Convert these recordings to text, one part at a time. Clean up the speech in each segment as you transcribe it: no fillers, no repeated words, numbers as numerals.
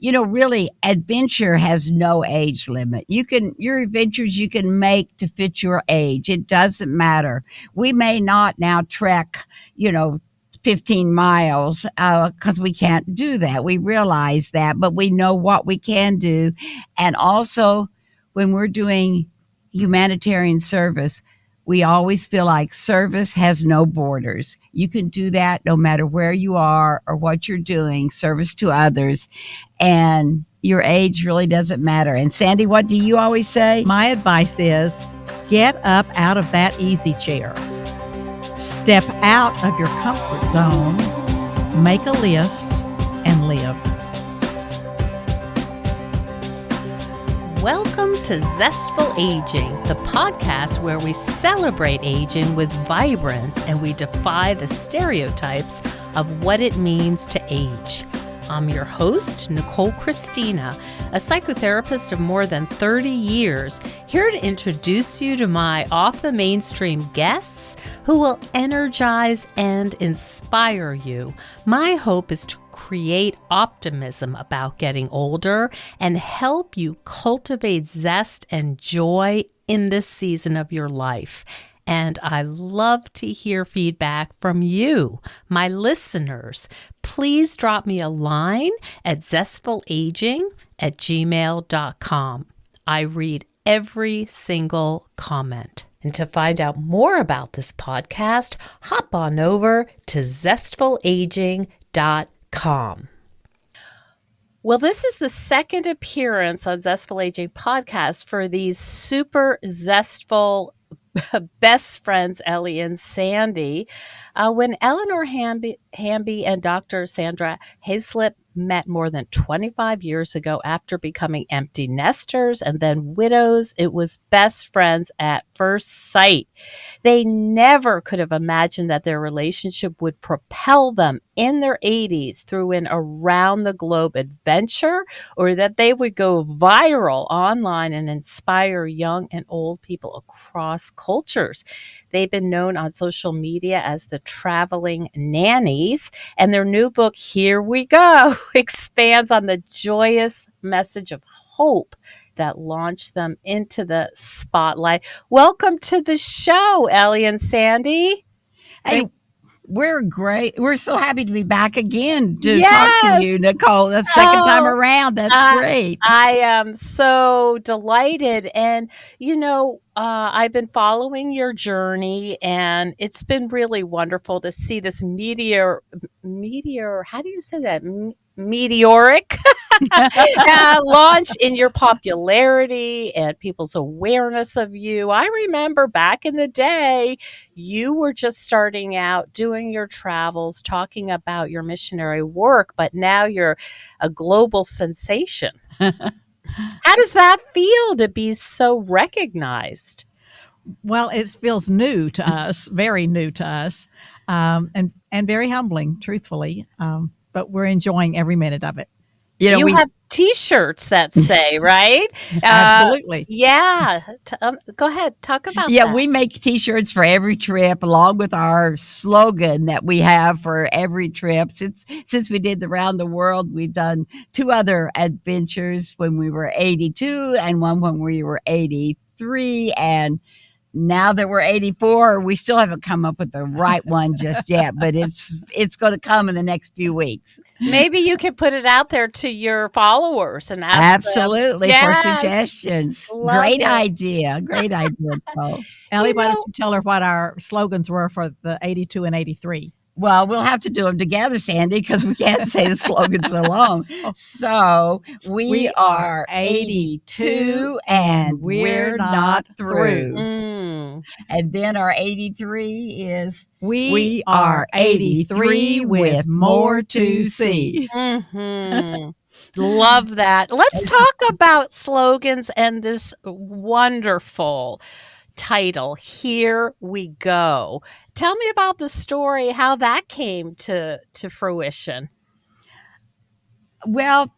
Really, adventure has no age limit. Your adventures you can make to fit your age. It doesn't matter. We may not now trek, you know, 15 miles because we can't do that. We realize that, but we know what we can do. And also, when we're doing humanitarian service, we always feel like service has no borders. You can do that no matter where you are or what you're doing, service to others. And your age really doesn't matter. And Sandy, what do you always say? My advice is get up out of that easy chair. Step out of your comfort zone, make a list, and live. Welcome to Zestful Aging, the podcast where we celebrate aging with vibrance and we defy the stereotypes of what it means to age. I'm your host, Nicole Christina, a psychotherapist of more than 30 years, here to introduce you to my off-the-mainstream guests who will energize and inspire you. My hope is to create optimism about getting older and help you cultivate zest and joy in this season of your life. And I love to hear feedback from you, my listeners. Please drop me a line at zestfulaging@gmail.com. I read every single comment. And to find out more about this podcast, hop on over to zestfulaging.com. Well, this is the second appearance on Zestful Aging podcast for these super zestful best friends, Ellie and Sandy. When Eleanor Hamby and Dr. Sandra Hayslip met more than 25 years ago after becoming empty nesters and then widows, it was best friends at first sight. They never could have imagined that their relationship would propel them in their 80s through an around-the-globe adventure, or that they would go viral online and inspire young and old people across cultures. They've been known on social media as the traveling nannies, and their new book, Here We Go, expands on the joyous message of hope that launched them into the spotlight. Welcome to the show, Ellie and Sandy. Hey, we're great. We're so happy to be back again to talk to you, Nicole. The second time around. That's great. I am so delighted. And, I've been following your journey, and it's been really wonderful to see this meteor, how do you say that? Meteoric launch in your popularity and people's awareness of you. I remember back in the day, you were just starting out doing your travels, talking about your missionary work, but now you're a global sensation. How does that feel to be so recognized? Well, it feels new to us, very new to us, and very humbling, truthfully. But we're enjoying every minute of it. You have T-shirts that say, right? Absolutely. Yeah. Go ahead. Talk about that. Yeah, we make T-shirts for every trip, along with our slogan that we have for every trip. Since we did the Round the World, we've done 2 other adventures when we were 82 and one when we were 83. And now that we're 84, we still haven't come up with the right one just yet, but it's going to come in the next few weeks. Maybe you could put it out there to your followers and ask Absolutely, them. for suggestions. Great idea. Great idea, Paul. Ellie, why don't you tell her what our slogans were for the 82 and 83? Well, we'll have to do them together, Sandy, because we can't say the slogans alone. So we are 82 and we're not through. And then our 83 is we are 83 with more to see. Mm-hmm. Love that. Let's talk about slogans and this wonderful title, Here We Go. Tell me about the story, how that came to fruition. Well,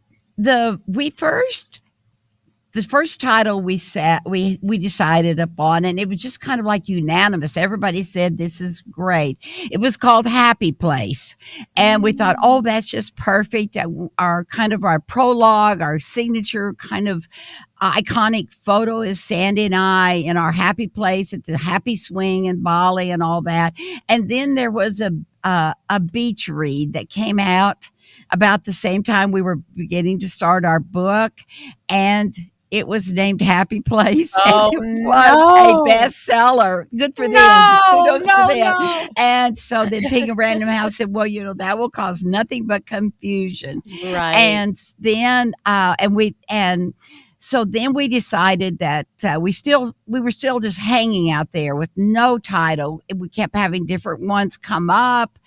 we first the first title we decided upon, and it was just kind of like unanimous. Everybody said this is great. It was called Happy Place, and we thought, oh, that's just perfect. Our prologue, our signature kind of iconic photo is Sandy and I in our happy place at the Happy Swing in Bali and all that. And then there was a beach read that came out about the same time we were beginning to start our book, and it was named Happy Place, Oh, and it was a bestseller. Good for them. Kudos to them. No. And so then Pig and Random House said, well, that will cause nothing but confusion. Right. And then, so then we decided that we were still just hanging out there with no title. We kept having different ones come up,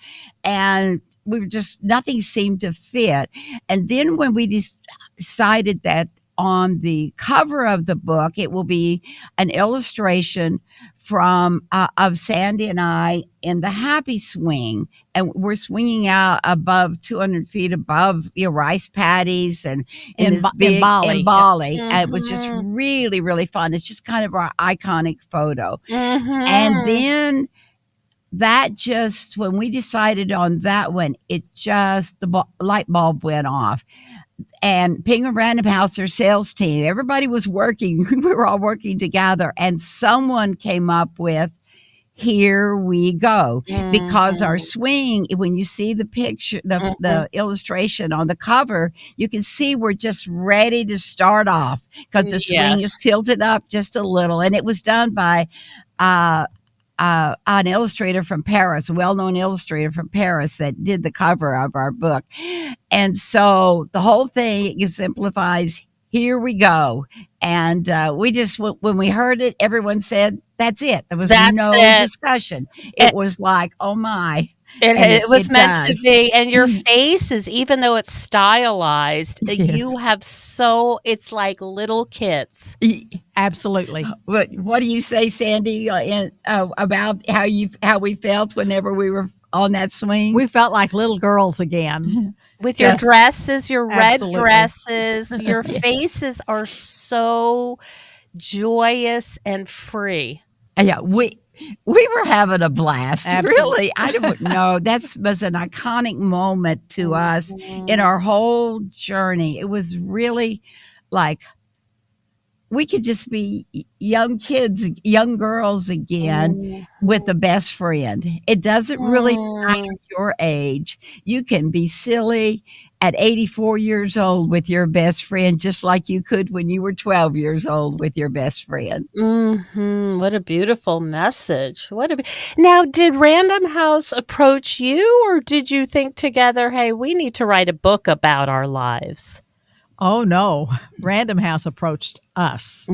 and we were just, nothing seemed to fit. And then when we decided that on the cover of the book, it will be an illustration from of Sandy and I in the Happy Swing, and we're swinging out above 200 feet above rice paddies and in Bali. Mm-hmm. And it was just really, really fun. It's just kind of our iconic photo. Mm-hmm. And then that just, when we decided on that one, the light bulb went off. And Pig and Random House, their sales team, everybody was working. We were all working together, and someone came up with, here we go. Because our swing, when you see the picture, the illustration on the cover, you can see we're just ready to start off, because the swing is tilted up just a little. And it was done by an illustrator from Paris, a well-known illustrator from Paris that did the cover of our book. And so the whole thing exemplifies, here we go. And we just, when we heard it, everyone said, that's it. There was no discussion. It was like, oh my. It was meant to be. And your faces, even though it's stylized, you have it's like little kids. Absolutely. What do you say, Sandy, about how we felt whenever we were on that swing? We felt like little girls again. With your dresses, your red dresses, your faces are so joyous and free. Yeah, we were having a blast. Absolutely. Really, I don't know. That was an iconic moment to us in our whole journey. It was really like we could just be young kids, young girls again with a best friend. It doesn't really matter your age. You can be silly at 84 years old with your best friend, just like you could when you were 12 years old with your best friend. Mm-hmm. What a beautiful message. Now, did Random House approach you, or did you think together, hey, we need to write a book about our lives? Oh, no. Random House approached us.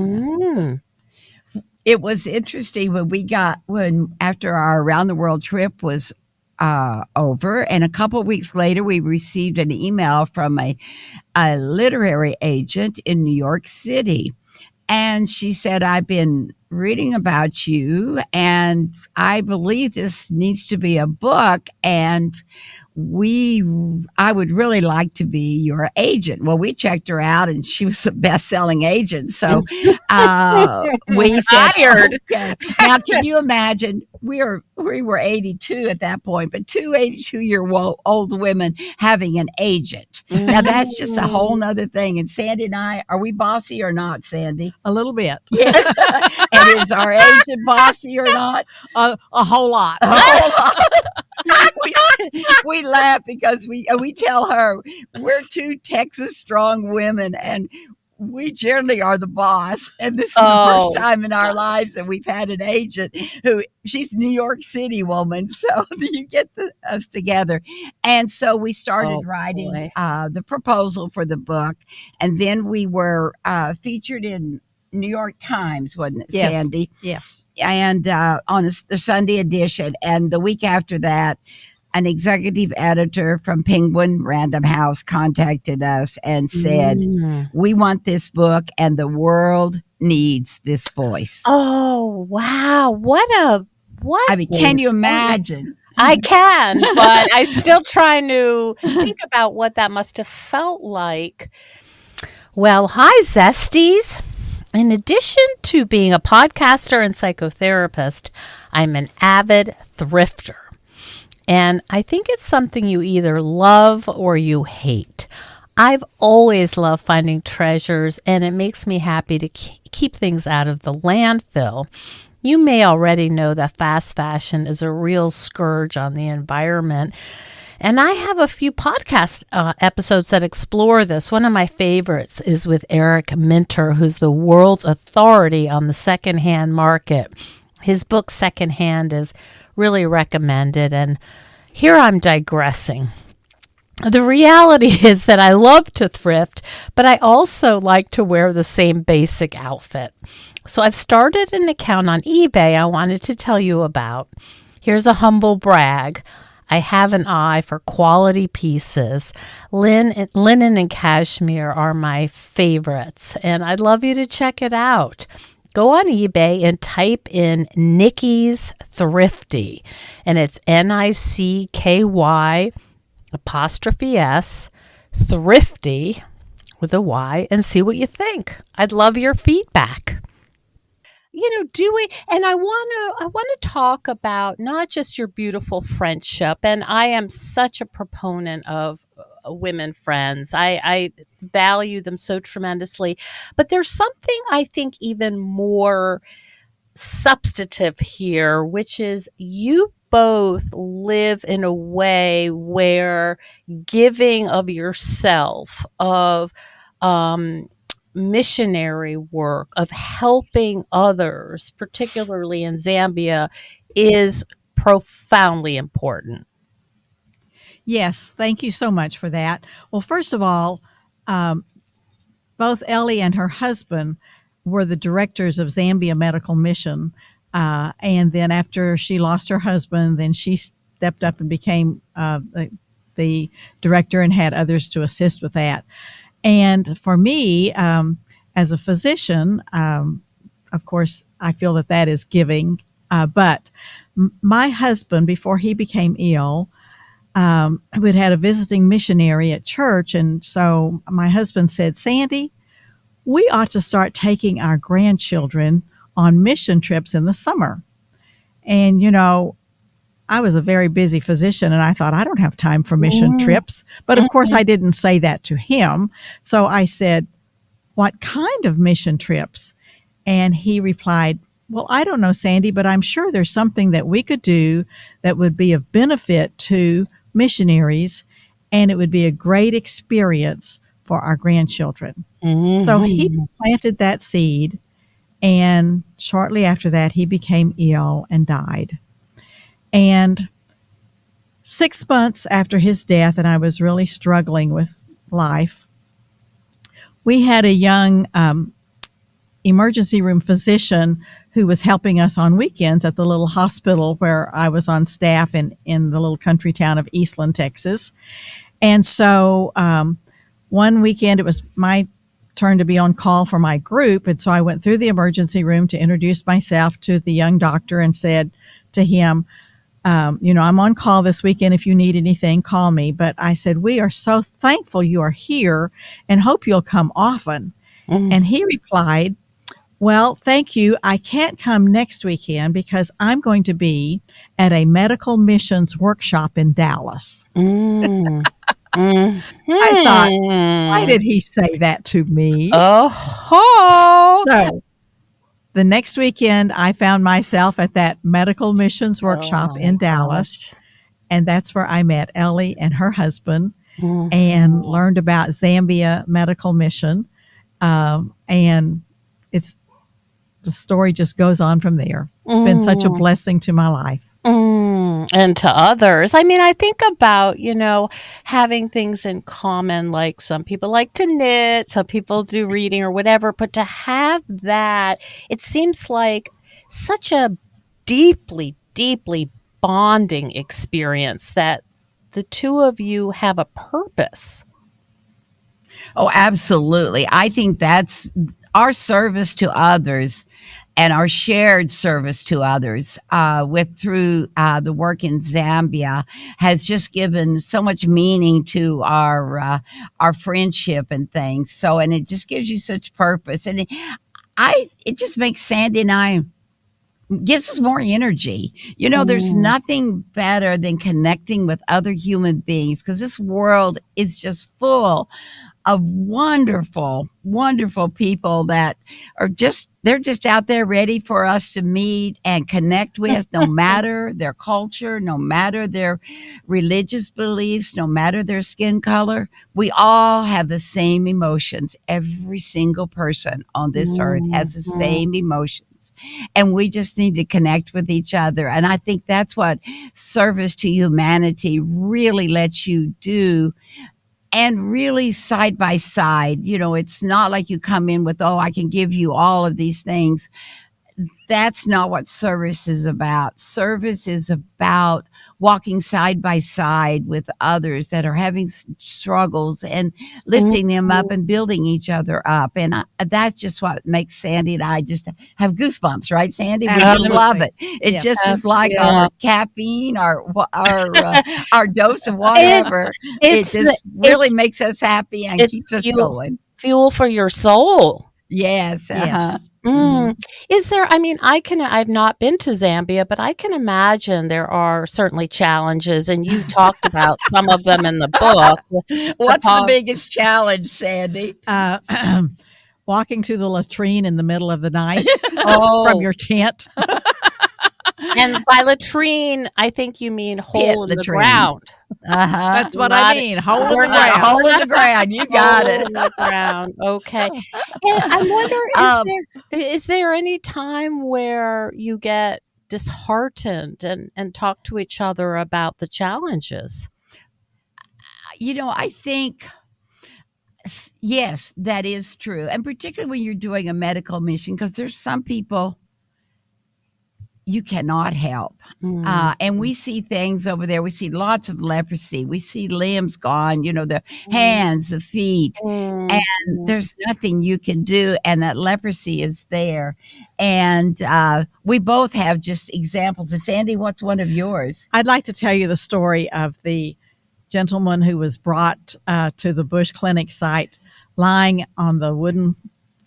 It was interesting when after our around the world trip was over, and a couple of weeks later, we received an email from a literary agent in New York City. And she said, I've been reading about you, and I believe this needs to be a book, and I would really like to be your agent. Well, we checked her out, and she was a best-selling agent. So we said, hired. Okay. Now, can you imagine? We were 82 at that point, but two 82-year-old women having an agent. Now, that's just a whole nother thing. And Sandy and I, are we bossy or not, Sandy? A little bit. Yes. And is our agent bossy or not? A whole lot. A whole lot. We laugh because we tell her we're two Texas strong women, and we generally are the boss. And this is the first time in our lives that we've had an agent she's a New York City woman. So you get us together. And so we started writing the proposal for the book. And then we were featured in New York Times, wasn't it, yes. Sandy? Yes. And on the Sunday edition. And the week after that, an executive editor from Penguin Random House contacted us and said, we want this book, and the world needs this voice. Oh, wow. What? I mean, can you imagine? I can, but I'm still trying to think about what that must have felt like. Well, hi, Zesties. In addition to being a podcaster and psychotherapist, I'm an avid thrifter. And I think it's something you either love or you hate. I've always loved finding treasures, and it makes me happy to keep things out of the landfill. You may already know that fast fashion is a real scourge on the environment. And I have a few podcast episodes that explore this. One of my favorites is with Eric Minter, who's the world's authority on the secondhand market. His book, Secondhand, is really recommended. And here I'm digressing. The reality is that I love to thrift, but I also like to wear the same basic outfit. So I've started an account on eBay I wanted to tell you about. Here's a humble brag. I have an eye for quality pieces. Linen and cashmere are my favorites, and I'd love you to check it out. Go on eBay and type in Nikki's Thrifty, and it's NICKY''S Thrifty with a Y, and see what you think. I'd love your feedback. And I want to talk about not just your beautiful friendship, and I am such a proponent of women friends. I value them so tremendously, but there's something I think even more substantive here, which is you both live in a way where giving of yourself, of missionary work, of helping others, particularly in Zambia, is profoundly important. Yes, thank you so much for that. Well, first of all, both Ellie and her husband were the directors of Zambia Medical Mission. And then after she lost her husband, then she stepped up and became the director and had others to assist with that. And for me, as a physician, of course, I feel that is giving. But my husband, before he became ill, we'd had a visiting missionary at church. And so my husband said, Sandy, we ought to start taking our grandchildren on mission trips in the summer. And, I was a very busy physician, and I thought, I don't have time for mission trips. But of course, I didn't say that to him. So I said, what kind of mission trips? And he replied, well, I don't know, Sandy, but I'm sure there's something that we could do that would be of benefit to missionaries, and it would be a great experience for our grandchildren. Mm-hmm. So he planted that seed, and shortly after that, he became ill and died. And 6 months after his death, and I was really struggling with life, we had a young emergency room physician who was helping us on weekends at the little hospital where I was on staff in the little country town of Eastland, Texas. And so one weekend, it was my turn to be on call for my group. And so I went through the emergency room to introduce myself to the young doctor and said to him, I'm on call this weekend. If you need anything, call me. But I said, we are so thankful you are here and hope you'll come often. Mm-hmm. And he replied, well, thank you. I can't come next weekend because I'm going to be at a medical missions workshop in Dallas. I thought, why did he say that to me? Oh, so the next weekend, I found myself at that medical missions workshop in Dallas, and that's where I met Ellie and her husband and learned about Zambia Medical Mission. And the story just goes on from there. It's been such a blessing to my life. And to others. I mean, I think about, having things in common, like some people like to knit, some people do reading or whatever, but to have that, it seems like such a deeply, deeply bonding experience that the two of you have a purpose. Oh, absolutely. I think that's our service to others and our shared service to others through the work in Zambia has just given so much meaning to our friendship and things. So, and it just gives you such purpose, and it just makes Sandy and I, gives us more energy. There's nothing better than connecting with other human beings, because this world is just full of wonderful, wonderful people that they're just out there ready for us to meet and connect with, no matter their culture, no matter their religious beliefs, no matter their skin color. We all have the same emotions. Every single person on this earth has the same emotions. And we just need to connect with each other. And I think that's what service to humanity really lets you do. And really side by side, it's not like you come in with, I can give you all of these things. That's not what service is about. Service is about walking side by side with others that are having struggles and lifting them up and building each other up. And that's just what makes Sandy and I just have goosebumps, right, Sandy? We just love it. It just is like our caffeine, our dose of whatever. It just really makes us happy and keeps us going. Fuel for your soul. Yes. Yes. Is there, I've not been to Zambia, but I can imagine there are certainly challenges, and you talked about some of them in the book. What's the biggest challenge, Sandy? Walking to the latrine in the middle of the night from your tent. And by latrine, I think you mean hole in the ground. That's what I mean. Hole in the ground. Hole in the ground. You got it. Hole in the ground. Okay. And I wonder, is there any time where you get disheartened and talk to each other about the challenges? I think, yes, that is true. And particularly when you're doing a medical mission, because there's some people you cannot help. And we see things over there. We see lots of leprosy. We see limbs gone, the hands, the feet, and there's nothing you can do. And that leprosy is there. And we both have just examples. And Sandy, what's one of yours? I'd like to tell you the story of the gentleman who was brought to the Bush Clinic site, lying on the wooden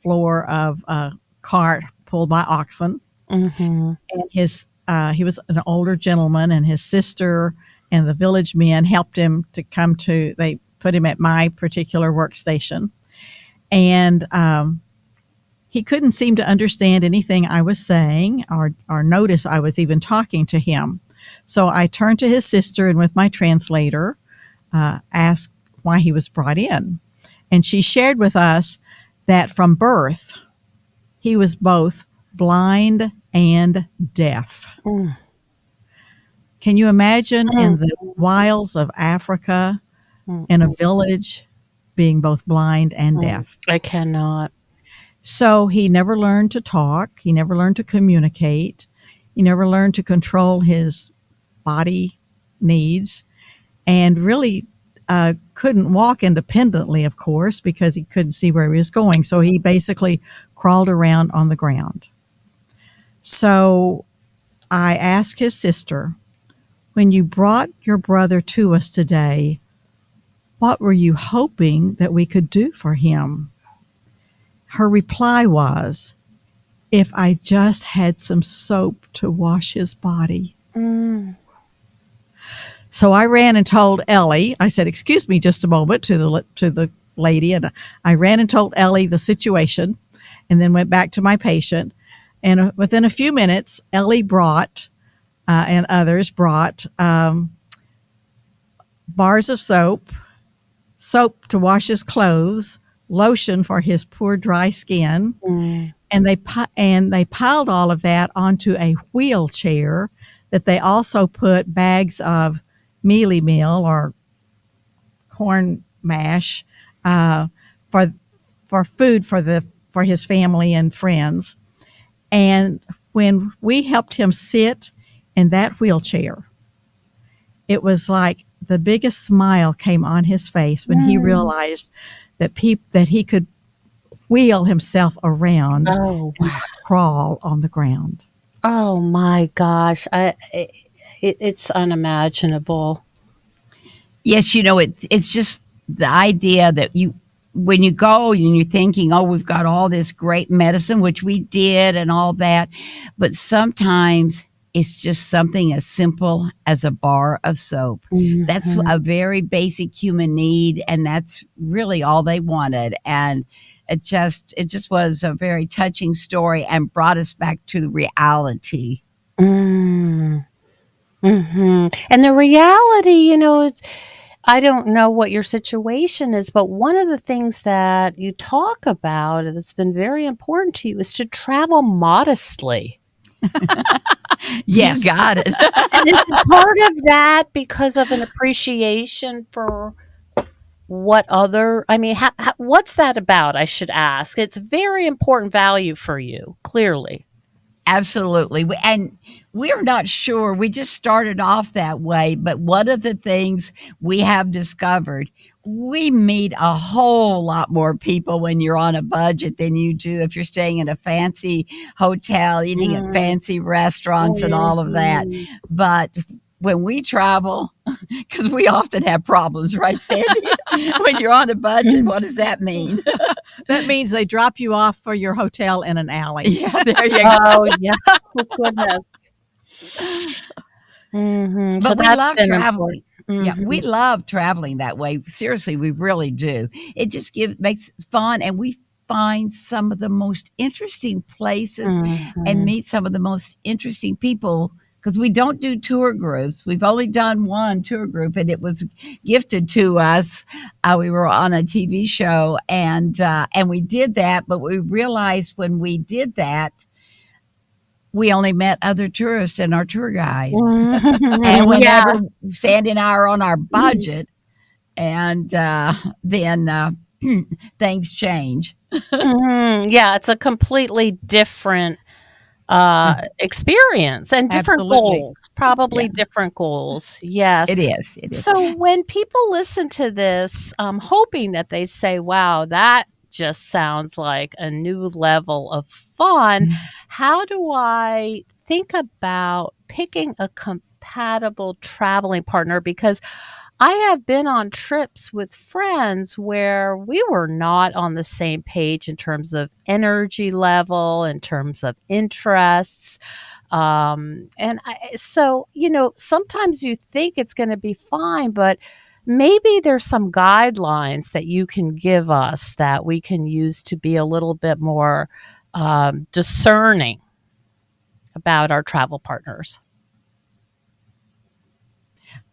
floor of a cart pulled by oxen. And he was an older gentleman, and his sister and the village men helped him to they put him at my particular workstation. And he couldn't seem to understand anything I was saying or notice I was even talking to him. So I turned to his sister and with my translator asked why he was brought in. And she shared with us that from birth he was both blind and deaf. Can you imagine in the wilds of Africa, in a village, being both blind and deaf? I cannot. So he never learned to talk. He never learned to communicate. He never learned to control his body needs, and really couldn't walk independently, of course, because he couldn't see where he was going. So he basically crawled around on the ground. So I asked his sister, when you brought your brother to us today, what were you hoping that we could do for him? Her reply was, if I just had some soap to wash his body. So I ran and told Ellie, I said, excuse me just a moment to the lady, and I ran and told Ellie the situation and then went back to my patient. And within a few minutes, Ellie brought, and others brought, bars of soap to wash his clothes, lotion for his poor dry skin, and they piled all of that onto a wheelchair that they also put bags of mealie meal or corn mash for food for his family and friends. And when we helped him sit in that wheelchair, it was like the biggest smile came on his face when he realized that he could wheel himself around Oh, and wow. crawl on the ground. Oh my gosh. It's unimaginable. Yes, it's just the idea that when you go and you're thinking, oh, we've got all this great medicine, which we did and all that, but sometimes it's just something as simple as a bar of soap. That's Mhm. a very basic human need, and that's really all they wanted. And it just was a very touching story and brought us back to reality. Mm. And the reality, I don't know what your situation is, but one of the things that you talk about that's been very important to you is to travel modestly. You Yes. got it. And is it part of that because of an appreciation for what I mean, what's that about? I should ask. It's very important value for you, clearly. Absolutely. And we're not sure. We just started off that way. But one of the things we have discovered, we meet a whole lot more people when you're on a budget than you do if you're staying in a fancy hotel, eating at Mm, fancy restaurants and all of that. mhm. But when we travel, because we often have problems, right, Sandy? When you're on a budget, what does that mean? That means they drop you off for your hotel in an alley. Yeah, there you go. Oh, yeah. Oh, goodness. So But we that's love been important. traveling. Yeah, we Mhm. love traveling that way. Seriously, we really do. It just makes it fun, and we find some of the most interesting places and Mhm. meet some of the most interesting people because we don't do tour groups. We've only done one tour group, and it was gifted to us. We were on a TV show, and we did that. But we realized when we did that, we only met other tourists and our tour guide. And Yeah. whenever Sandy and I are on our budget, and then things change. Yeah, it's a completely different experience and different Absolutely. goals, Yeah, probably different goals. Yes. it is. It is. So when people listen to this, I'm hoping that they say, wow, that just sounds like a new level of fun. How do I think about picking a compatible traveling partner? Because I have been on trips with friends where we were not on the same page in terms of energy level, in terms of interests. Sometimes you think it's going to be fine, but maybe there's some guidelines that you can give us that we can use to be a little bit more discerning about our travel partners.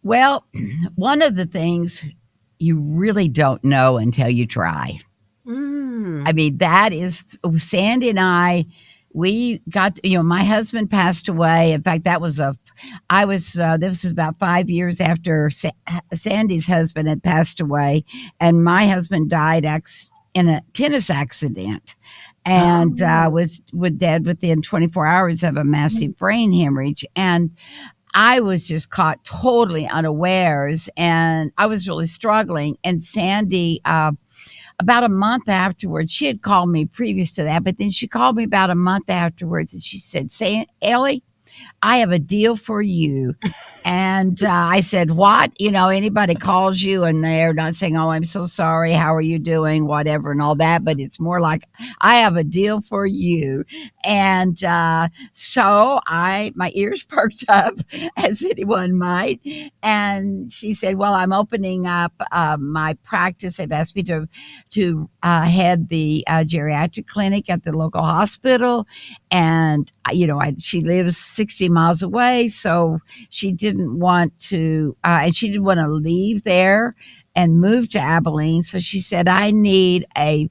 Well, one of the things you really don't know until you try. Mm. I mean, that is Sandy and I. We got, my husband passed away. In fact, this was about 5 years after Sandy's husband had passed away, and my husband died in a tennis accident, and Oh. was dead within 24 hours of a massive brain hemorrhage. And I was just caught totally unawares, and I was really struggling. And Sandy, about a month afterwards, she had called me previous to that, but then she called me about a month afterwards, and she said, Ellie, I have a deal for you. And I said, what? Anybody calls you and they're not saying, oh, I'm so sorry. How are you doing? Whatever and all that. But it's more like, I have a deal for you. And so my ears perked up as anyone might. And she said, well, I'm opening up my practice. They've asked me to head the geriatric clinic at the local hospital. And, she lives 60 miles away. So she didn't want to, and she didn't want to leave there and move to Abilene. So she said, I need a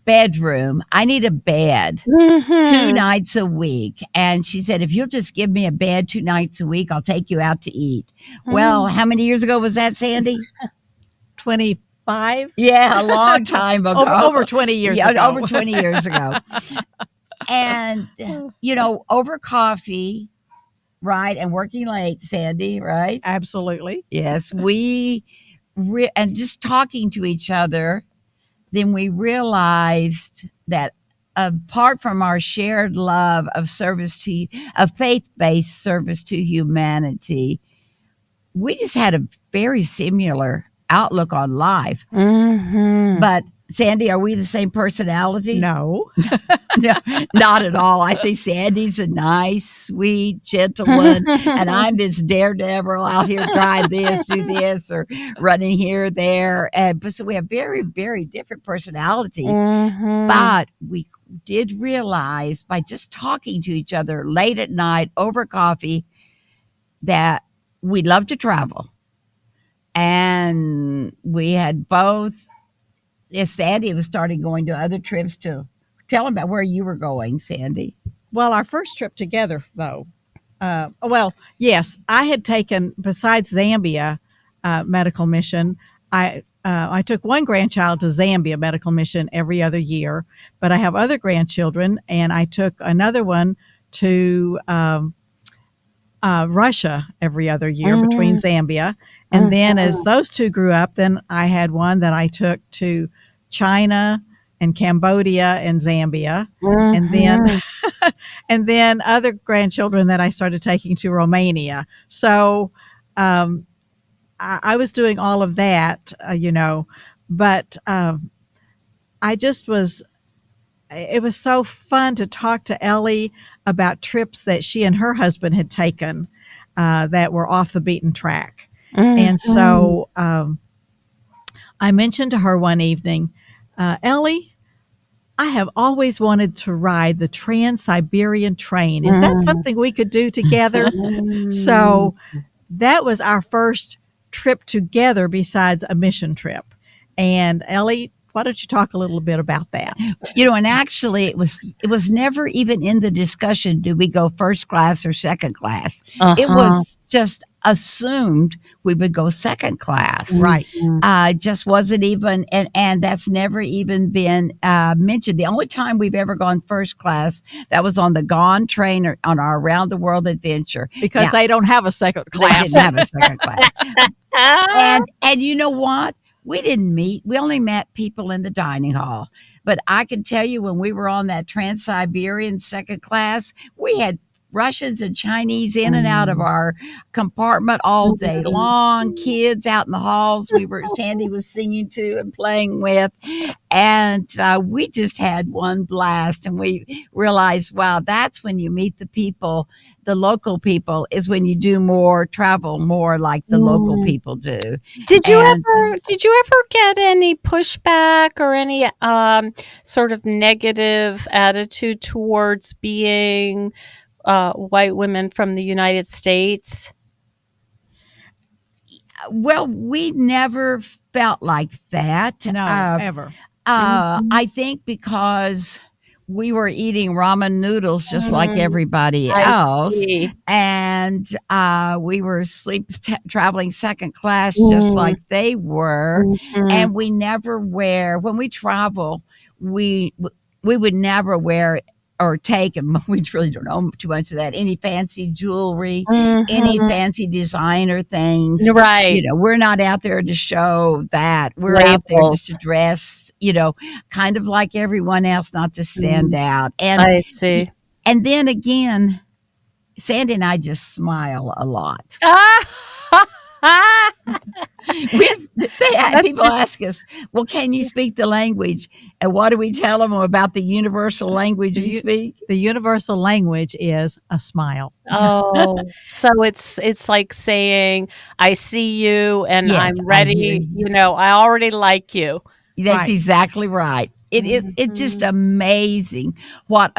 bedroom. I need a bed 2 nights a week. And she said, if you'll just give me a bed 2 nights a week, I'll take you out to eat. Well, how many years ago was that, Sandy? 25? Yeah, a long time ago. Over 20 years Yeah, ago. over 20 years ago. And, over coffee, right, and working late, Sandy, right? Absolutely. Yes, and just talking to each other, then we realized that apart from our shared love of faith-based service to humanity, we just had a very similar outlook on life. Mm-hmm. But Sandy, are we the same personality? No. No, not at all. I see Sandy's a nice, sweet, gentle one, and I'm this daredevil out here trying this, do this, or running here, there. But so we have very, very different personalities. Mm-hmm. But we did realize by just talking to each other late at night over coffee that we love to travel. And we had both. Yes, Sandy was starting going to other trips to tell them about where you were going, Sandy. Well, our first trip together, though, well, yes, I had taken, besides Zambia medical mission, I took one grandchild to Zambia medical mission every other year, but I have other grandchildren, and I took another one to Russia every other year between Zambia. And then as those two grew up, then I had one that I took to China and Cambodia and Zambia. And then and then other grandchildren that I started taking to Romania. So I was doing all of that, but I just was, it was so fun to talk to Ellie about trips that she and her husband had taken that were off the beaten track. And so I mentioned to her one evening, Ellie, I have always wanted to ride the Trans-Siberian train. Is that something we could do together? So that was our first trip together besides a mission trip. And Ellie, why don't you talk a little bit about that? And actually it was never even in the discussion, do we go first class or second class? It was just assumed we would go second class. Right. Just wasn't even, and that's never even been mentioned. The only time we've ever gone first class, that was on the Gone train or on our Around the World adventure. Because they don't have a second They class. didn't have a second class. And you know what? We didn't meet. We only met people in the dining hall. But I can tell you when we were on that Trans-Siberian second class, we had Russians and Chinese in and out of our compartment all day long, kids out in the halls Sandy was singing to and playing with. And we just had one blast, and we realized, wow, that's when you meet the people, the local people, is when you travel more like the local people do. Did you ever get any pushback or any sort of negative attitude towards being white women from the United States? Well, we never felt like that. No, ever. I think because we were eating ramen noodles just like everybody else, and we were traveling second class just like they were, and we never when we travel, we would never wear or take, and we really don't know too much of that, any fancy jewelry, any fancy designer things. Right. We're not out there to show that. We're Labels. out there just to dress, kind of like everyone else, not to stand out. And I see. And then again, Sandy and I just smile a lot. People ask us, well, can you speak the language? And what do we tell them about the universal language we speak? The universal language is a smile. Oh, so it's like saying, I see you and Yes, I'm ready. I already like you. That's Right. exactly right. It's just amazing what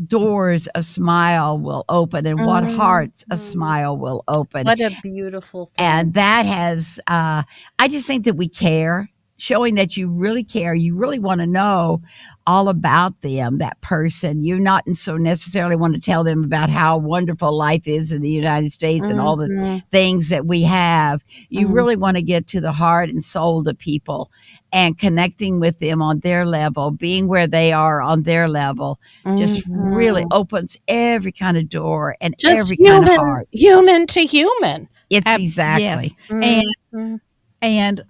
doors a smile will open and what hearts a smile will open. What a beautiful thing. And that has, I just think that we care, showing that you really care. You really want to know all about them, that person. You're not so necessarily want to tell them about how wonderful life is in the United States and all the things that we have. You really want to get to the heart and soul of people and connecting with them on their level, being where they are on their level, just really opens every kind of door and Just every kind of heart. human to human. It's exactly. Yes. And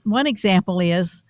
one example is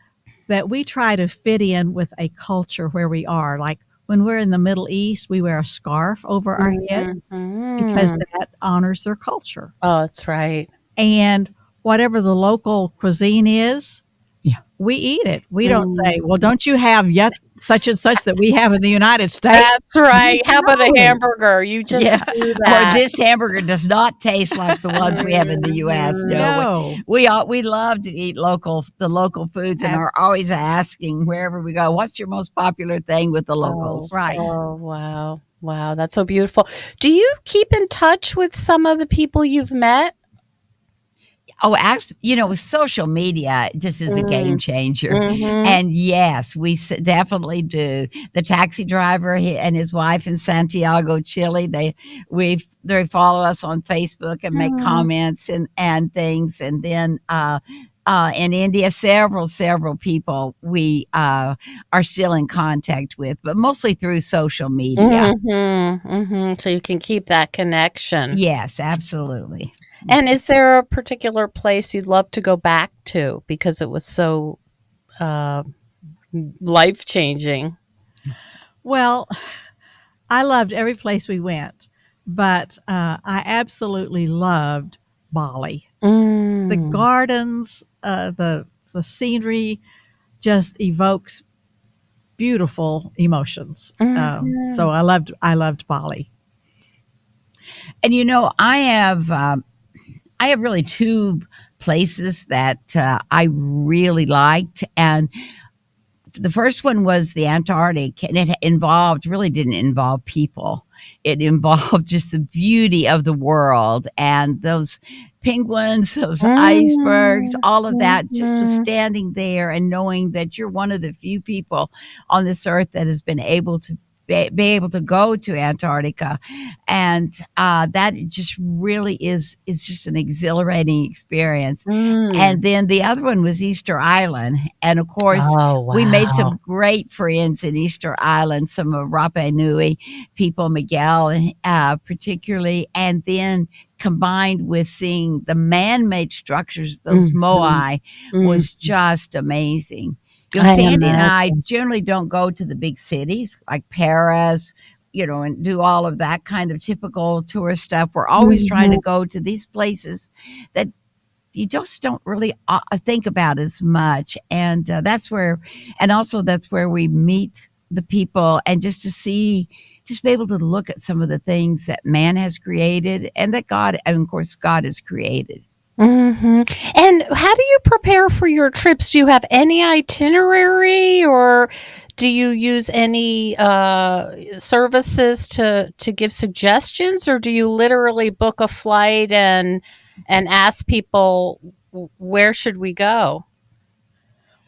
that we try to fit in with a culture where we are. Like when we're in the Middle East, we wear a scarf over our heads because that honors their culture. Oh, that's right. And whatever the local cuisine is, Yeah. we eat it. We don't say, well, don't you have yet such and such that we have in the United States? That's right. How about a No. hamburger? You just do Or that. this hamburger does not taste like the ones we have in the U.S. No. We love to eat the local foods, and Ab- are always asking wherever we go, what's your most popular thing with the locals? Right. Oh, wow. Wow. That's so beautiful. Do you keep in touch with some of the people you've met? Oh, actually, with social media, just is a game changer. Mhm. And yes, we definitely do. The taxi driver and his wife in Santiago, Chile, they follow us on Facebook and make comments and things. And then in India, several people we are still in contact with, but mostly through social media. So you can keep that connection. Yes, absolutely. And is there a particular place you'd love to go back to because it was so life changing? Well, I loved every place we went, but I absolutely loved Bali. The gardens, the scenery just evokes beautiful emotions. So I loved Bali. And I have really two places that I really liked, and the first one was the Antarctic, and it didn't involve people. It involved just the beauty of the world and those penguins, those icebergs, all of that. Just was standing there and knowing that you're one of the few people on this earth that has been able to be able to go to Antarctica, and that just really is just an exhilarating experience. And then the other one was Easter Island, and of course, we made some great friends in Easter Island. Some of Rapa Nui people, Miguel, particularly, and then combined with seeing the man-made structures, those moai, was just amazing. Sandy and I generally don't go to the big cities like Paris, and do all of that kind of typical tourist stuff. We're always trying to go to these places that you just don't really think about as much. And that's where we meet the people, and just be able to look at some of the things that man has created and that God has created. And how do you prepare for your trips? Do you have any itinerary, or do you use any services to give suggestions, or do you literally book a flight and ask people, where should we go?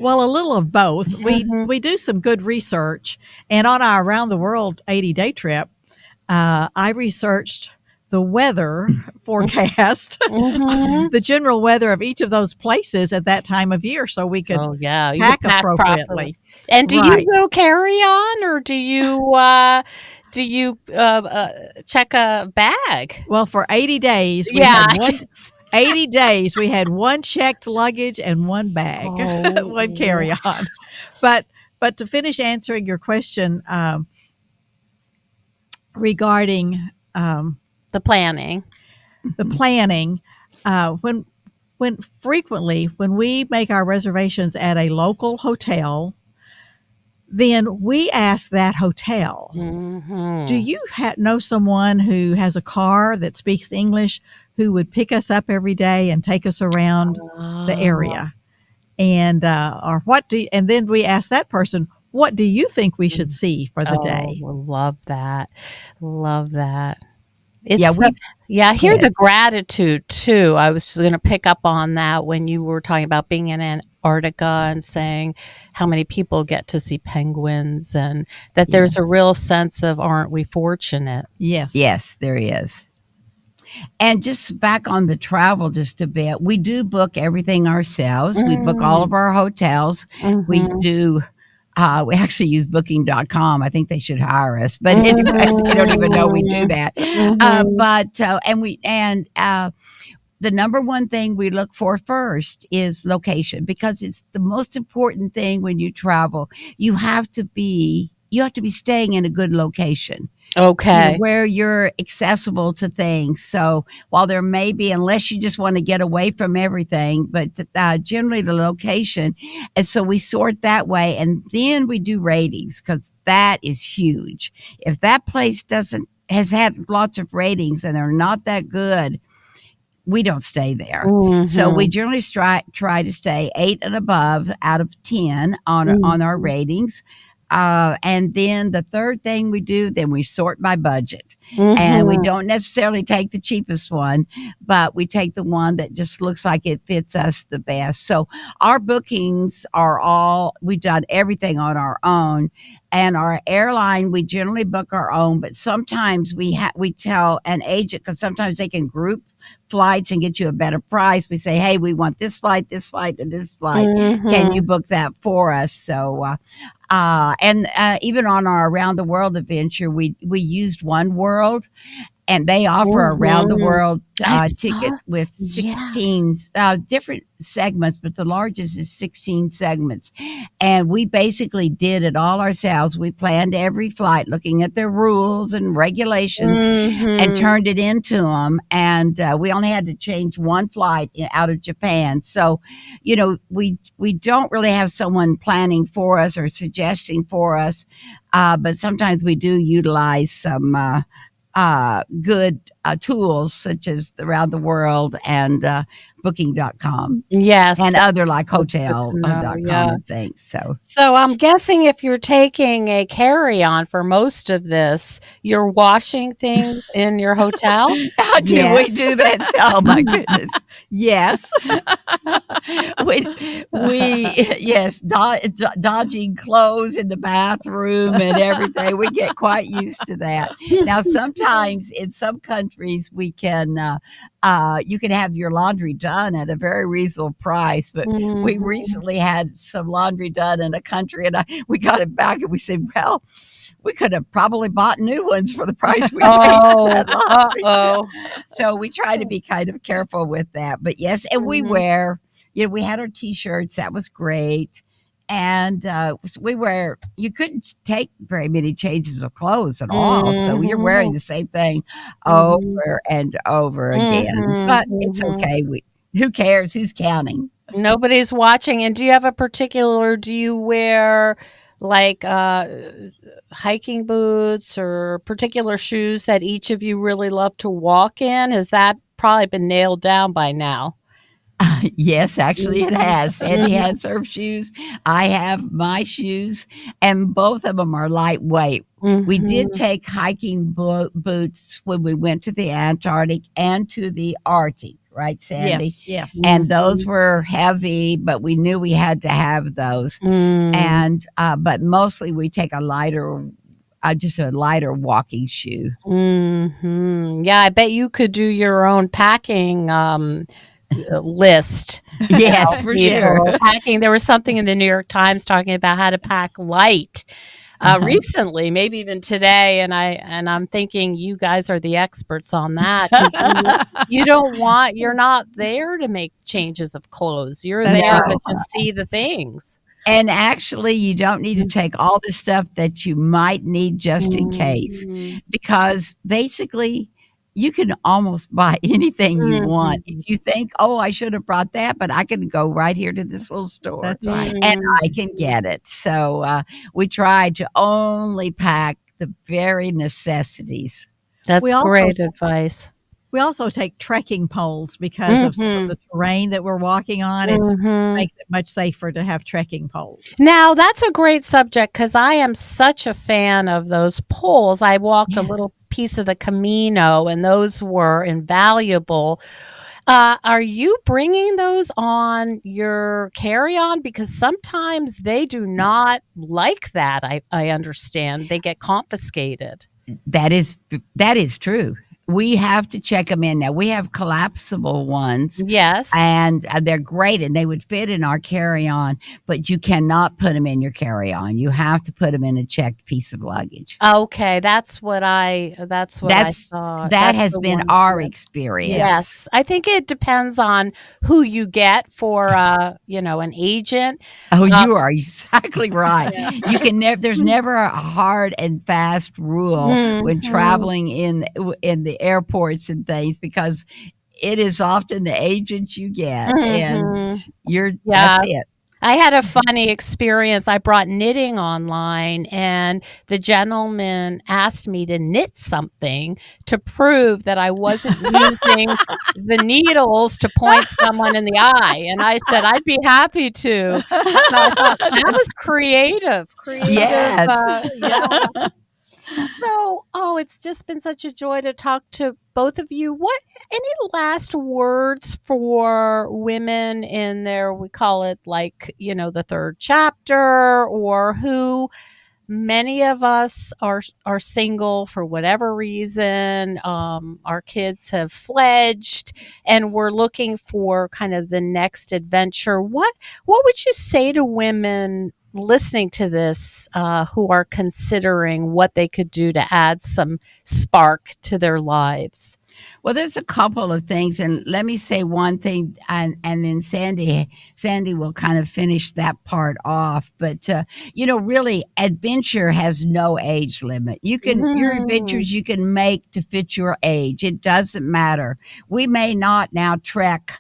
Well, a little of both. We do some good research, and on our Around the World 80-day trip, I researched the weather forecast, the general weather of each of those places at that time of year, so we could pack appropriately. Properly. And do you go carry on, or do you check a bag? Well, for 80 days, we had one checked luggage and one bag, one carry on. But to finish answering your question regarding the planning, when frequently when we make our reservations at a local hotel, then we ask that hotel, do you know someone who has a car that speaks English who would pick us up every day and take us around the area? And and then we ask that person, what do you think we should see for the day? Love that. I hear the gratitude too. I was just going to pick up on that when you were talking about being in Antarctica and saying how many people get to see penguins, and that there's a real sense of, aren't we fortunate? Yes, there is. And just back on the travel just a bit, we do book everything ourselves. We book all of our hotels. We do. We actually use booking.com. I think they should hire us, but anyway, they don't even know we do that. the number one thing we look for first is location, because it's the most important thing when you travel. You have to be staying in a good location, Okay. where you're accessible to things. So while there may be, unless you just want to get away from everything, but generally the location. And so we sort that way. And then we do ratings, because that is huge. If that place has had lots of ratings and they're not that good, we don't stay there. So we Mhm. generally try to stay 8 and above out of 10 on our ratings. And then the third thing we do, then we sort by budget. And we Mhm. don't necessarily take the cheapest one, but we take the one that just looks like it fits us the best. So our bookings we've done everything on our own. And our airline, we generally book our own, but sometimes we tell an agent, because sometimes they can group flights and get you a better price. We say, hey, we want this flight, and this flight. Can you Mhm. book that for us? So, and even on our around the world adventure, we used One World, and they offer a round the Mhm. world I ticket saw. with Yeah. 16 different segments, but the largest is 16 segments. And we basically did it all ourselves. We planned every flight, looking at their rules and regulations, and Mhm. turned it into them. And we only had to change one flight out of Japan. So, we don't really have someone planning for us or suggesting for us, but sometimes we do utilize some good tools, such as Around the World and Booking.com, Yes, and that's other like good to know. Hotel.com Yeah. and things. So So I'm guessing if you're taking a carry-on for most of this, you're washing things in your hotel? how do we Yes. do that? Oh my goodness. Yes. we yes, dodging clothes in the bathroom and everything. We get quite used to that. Now, sometimes in some countries you can have your laundry done at a very reasonable price. But we Mhm. recently had some laundry done in a country, and we got it back, and we said, well, we could have probably bought new ones for the price we paid for Oh, that laundry. uh-oh. So we try to be kind of careful with that. But yes, and Mhm. we had our t-shirts. That was great. And you couldn't take very many changes of clothes at all. So you're wearing Mhm. the same thing Mhm. over and over again. Mhm. But it's Mhm. okay. Who cares? Who's counting? Nobody's watching. And do you have a particular do you wear, like, hiking boots or particular shoes that each of you really love to walk in? Has that probably been nailed down by now? Yes, actually it Mhm. has. Sandy Mhm. has her shoes. I have my shoes, and both of them are lightweight. We did Mhm. take hiking boots when we went to the Antarctic and to the Arctic, right, Sandy? Yes. Yes. And those Mhm. were heavy, but we knew we had to have those. Mm. And but mostly we take just a lighter walking shoe. Mhm. Yeah, I bet you could do your own packing, list. Yes, for Yes. sure. People packing there was something in the New York Times talking about how to pack light, Uh-huh. recently, maybe even today, and I'm thinking you guys are the experts on that, 'cause you're not there to make changes of clothes. You're there to No. just see the things. And actually, you don't need to take all the stuff that you might need just in case, Mhm. because basically, you can almost buy anything you want. If Mhm. you think, "Oh, I should have brought that, but I can go right here to this little store That's right. and Mhm. I can get it." So, we try to only pack the very necessities. We That's also great advice. we also take trekking poles because of some of Mhm. the terrain that we're walking on. It Mhm. makes it much safer to have trekking poles. Now, that's a great subject because I am such a fan of those poles. I walked a Yeah. little piece of the Camino, and those were invaluable. Are you bringing those on your carry-on? Because sometimes they do not like that, I understand. They get confiscated. That is true. we have to check them in. Now we have collapsible ones, Yes. and they're great, and they would fit in our carry-on, but you cannot put them in your carry-on. You have to put them in a checked piece of luggage. Okay, that's what I thought. That That's has the been one. our Yes. experience. Yes. I think it depends on who you get for an agent. Oh, Um, you are exactly right. yeah. You can never. There's never a hard and fast rule when Mhm. traveling in the airports and things, because it is often the agent you get, and Mhm. that's Yeah. it. I had a funny experience. I brought knitting online, and the gentleman asked me to knit something to prove that I wasn't using the needles to point someone in the eye. And I said, I'd be happy to. So I thought that was creative. Yes. Yeah. So, it's just been such a joy to talk to both of you. Any last words for women in their, we call it the third chapter, or who many of us are single for whatever reason. Our kids have fledged and we're looking for kind of the next adventure. What would you say to women listening to this who are considering what they could do to add some spark to their lives? Well, there's a couple of things, and let me say one thing, and then Sandy will kind of finish that part off. But really, adventure has no age limit. Your Mhm. adventures you can make to fit your age. It doesn't matter. We may not now trek,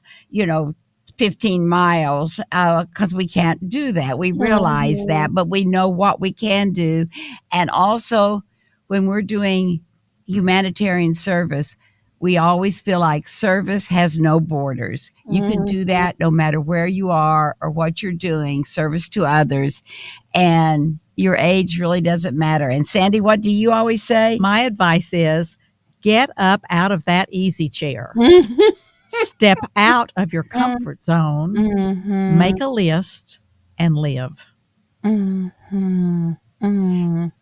15 miles because we can't do that. We realize Mhm. that, but we know what we can do, and also when we're doing humanitarian service, we always feel like service has no borders. You can do Mhm. that no matter where you are or what you're doing, service to others, and your age really doesn't matter. And Sandy, what do you always say? My advice is get up out of that easy chair, step out of your comfort zone, Mhm. make a list, and live. Mhm. Mhm.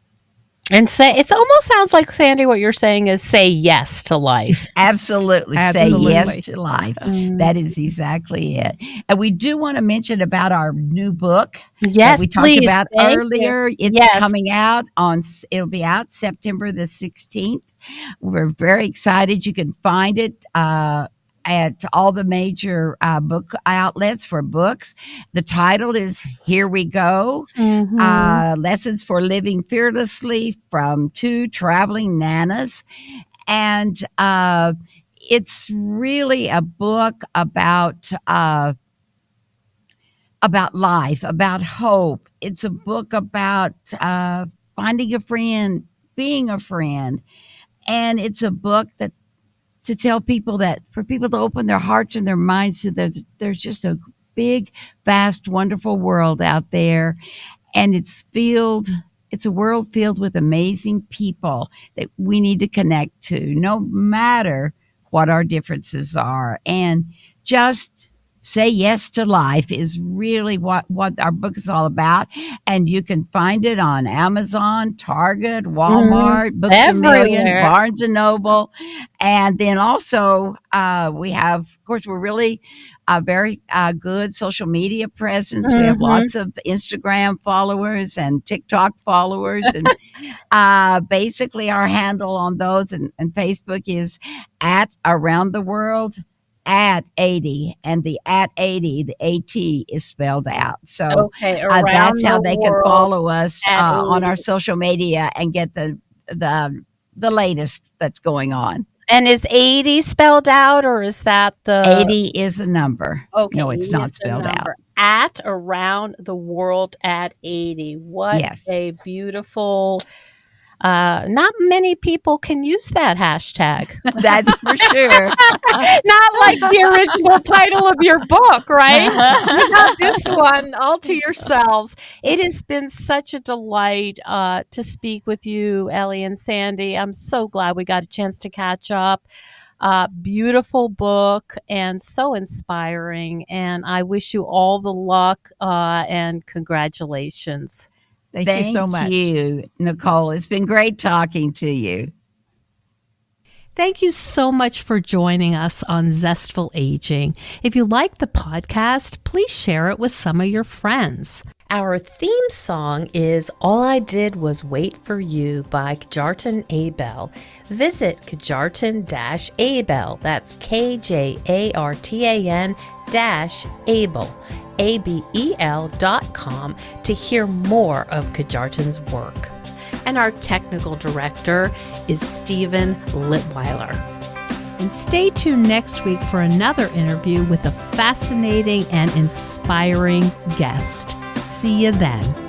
And say, it almost sounds like, Sandy, what you're saying is say yes to life. Absolutely. Say yes Absolutely. to life. Mm. That is exactly it. And we do want to mention about our new book that Yes, we talked please. about Thank you. earlier. It's Yes. coming out it'll be out September the 16th. We're very excited. You can find it at all the major book outlets for books. The title is Here We Go. Mhm. Lessons for Living Fearlessly from Two Traveling Nanas. And it's really a book about life, about hope. It's a book about finding a friend, being a friend. And it's a book that to tell people that for people to open their hearts and their minds to there's just a big, vast, wonderful world out there, and it's a world filled with amazing people that we need to connect to, no matter what our differences are, and just say yes to life is really what our book is all about. And you can find it on Amazon, Target, Mhm. Walmart, Books a Million, Everywhere. Barnes and Noble. And then also we have, of course, we're really a very good social media presence. We have Mhm. lots of Instagram followers and TikTok followers. And basically our handle on those and Facebook is at Around the World at 80, and the at 80, the AT is spelled out. So Okay, around that's how the they can world follow us at on 80. our social media and get the latest that's going on. And is 80 spelled out, or is that the 80 is a number. Okay, No, it's 80 is not the spelled out. number. At Around the World at 80. What Yes. a beautiful, not many people can use that hashtag. That's for sure. Not like the original title of your book, right? You got this one all to yourselves. It has been such a delight to speak with you, Ellie and Sandy. I'm so glad we got a chance to catch up. Beautiful book and so inspiring. And I wish you all the luck and congratulations. Thank you so Thank much. you, Nicole. It's been great talking to you. Thank you so much for joining us on Zestful Aging. If you like the podcast, please share it with some of your friends. Our theme song is All I Did Was Wait for You by Kjartan Abel. Visit Kjartan-Abel, that's KJARTAN-Abel, ABEL.com to hear more of Kjartan's work. And our technical director is Stephen Litweiler. And stay tuned next week for another interview with a fascinating and inspiring guest. See you then.